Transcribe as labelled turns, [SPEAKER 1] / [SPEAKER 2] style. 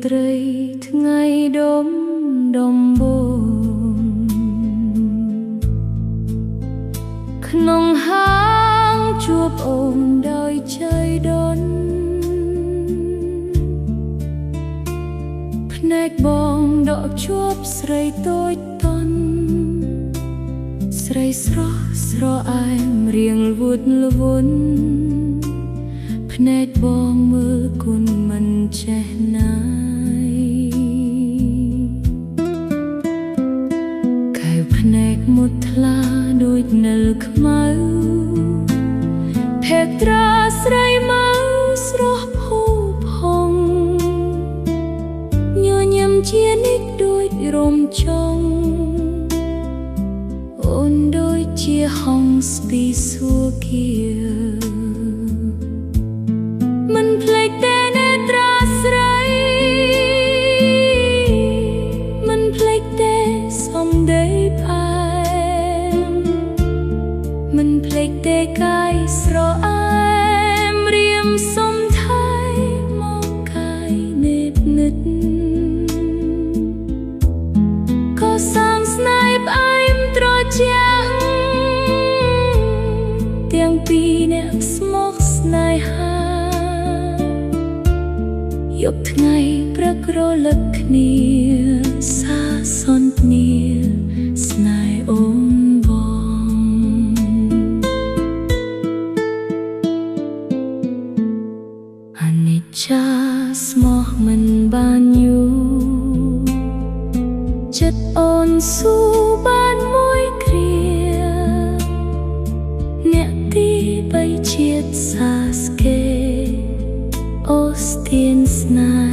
[SPEAKER 1] ត្រីថ្ងៃដុំដំបូងក្នុងហាងជួបអូនដោយជ័យដន់ភ្នែកបងដកជួបស្រីតូចតន់ស្រីស្រស់ស្រអែមរៀងវួតល្វន់ភ្នែកបងមើលគុណមិនចេះណាយកែវភ្នែកមុតថ្លាដូចនិលខ្មៅភេកត្រាស្រីម៉ៅស្រស់ភូផុងញញឹមជានិចដូចរំចង់អូនដូចជាហងស្ពីសួគ៌មិនភ្លេចតែនេត្រាស្រីមិនភ្លេចតែសំដីផ្អែមមិនភ្លេចតែកាយស្រអែមរៀមសំថៃមកកាយនេតនិតក៏សាងស្នេហ៍ផ្អែមត្រជាក់ទាំងពីរអ្នកស្មោះស្នេហាយប់ថ្ងៃព្រឹករលឹកគ្នាសាសន្ទនាស្នេហ៍អូនបងអនិច្ចាស្មោះមិនបានយូរចិត្តអូនស៊ូបានមួយគ្រាអ្នកទីបីជាតិសាស្កេអូស្ទៀនស្នេហ៍